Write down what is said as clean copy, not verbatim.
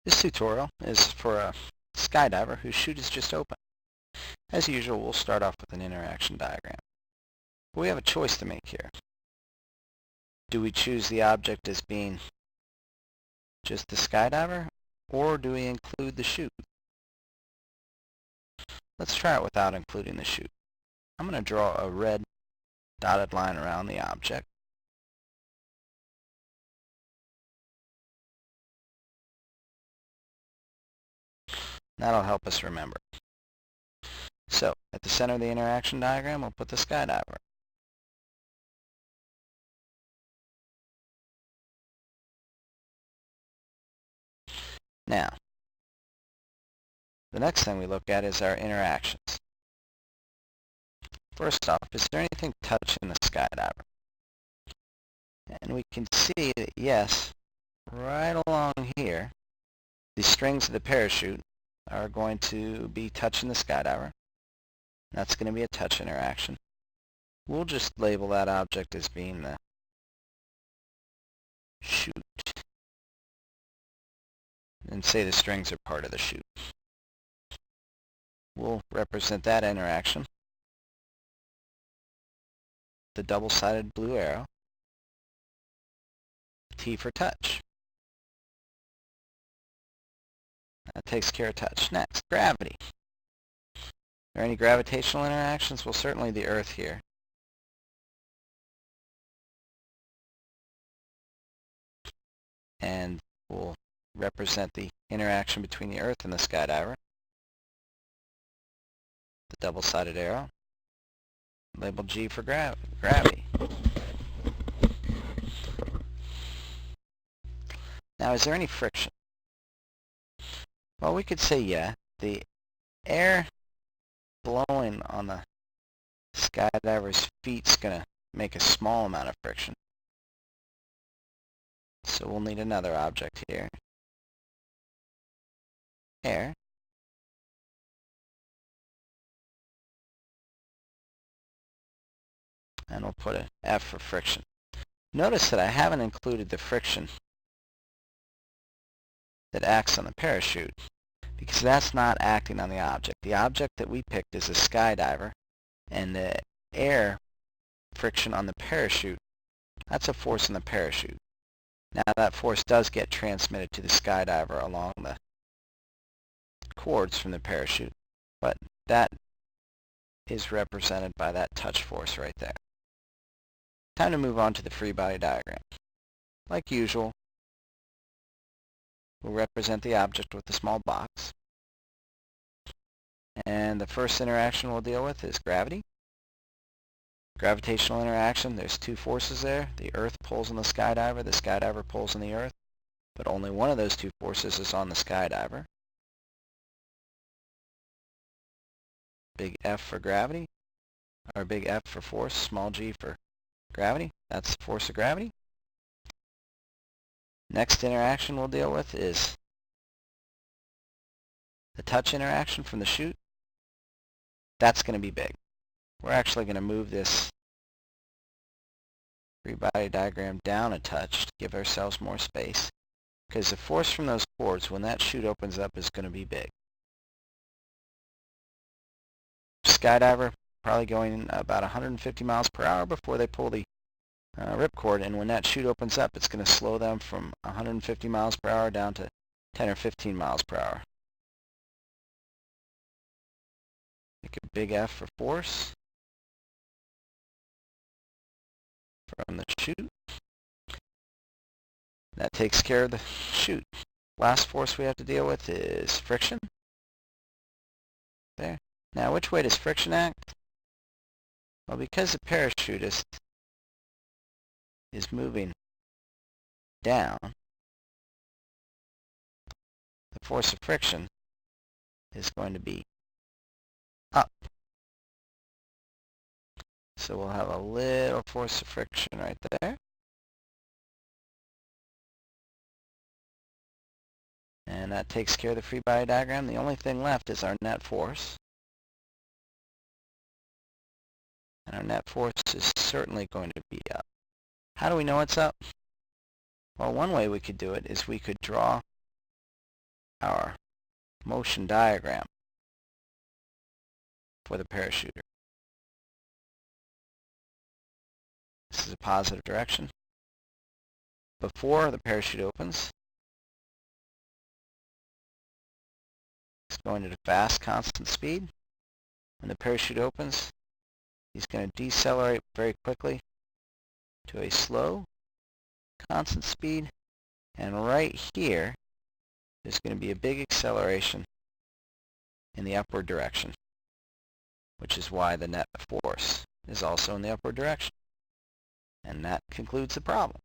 This tutorial is for a skydiver whose chute is just open. As usual, we'll start off with an interaction diagram. But we have a choice to make here. Do we choose the object as being just the skydiver, or do we include the chute? Let's try it without including the chute. I'm going to draw a red dotted line around the object. That'll help us remember. So, at the center of the interaction diagram, we'll put the skydiver. Now, the next thing we look at is our interactions. First off, is there anything touching the skydiver? And we can see that yes, right along here, the strings of the parachute are going to be touching the skydiver. That's going to be a touch interaction. We'll just label that object as being the chute and say the strings are part of the chute. We'll represent that interaction. The double-sided blue arrow. T for touch. That takes care of touch. Next, gravity. Are there any gravitational interactions? Well, certainly the Earth here. And we'll represent the interaction between the Earth and the skydiver. The double-sided arrow. Label G for gravity. Now, is there any friction? Well, we could say yeah. The air blowing on the skydiver's feet is going to make a small amount of friction. So we'll need another object here. Air. And we'll put an F for friction. Notice that I haven't included the friction that acts on the parachute, because that's not acting on the object. The object that we picked is a skydiver, and the air friction on the parachute, that's a force on the parachute. Now that force does get transmitted to the skydiver along the cords from the parachute, but that is represented by that touch force right there. Time to move on to the free body diagram. Like usual, we'll represent the object with a small box. And the first interaction we'll deal with is gravity. Gravitational interaction, there's two forces there. The Earth pulls on the skydiver pulls on the Earth, but only one of those two forces is on the skydiver. Big F for gravity, or big F for force, small g for gravity. That's the force of gravity. Next interaction we'll deal with is the touch interaction from the chute. That's going to be big. We're actually going to move this free body diagram down a touch to give ourselves more space, because the force from those cords when that chute opens up is going to be big. Skydiver probably going about 150 miles per hour before they pull the ripcord, and when that chute opens up, it's going to slow them from 150 miles per hour down to 10 or 15 miles per hour. Make a big F for force from the chute. That takes care of the chute. Last force we have to deal with is friction. There. Now, which way does friction act? Well, because the parachutist is moving down, the force of friction is going to be up. So we'll have a little force of friction right there. And that takes care of the free body diagram. The only thing left is our net force. And our net force is certainly going to be up. How do we know it's up? Well, one way we could do it is we could draw our motion diagram for the parachuter. This is a positive direction. Before the parachute opens, it's going at a fast, constant speed. When the parachute opens, he's going to decelerate very quickly to a slow, constant speed. And right here, there's going to be a big acceleration in the upward direction, which is why the net force is also in the upward direction. And that concludes the problem.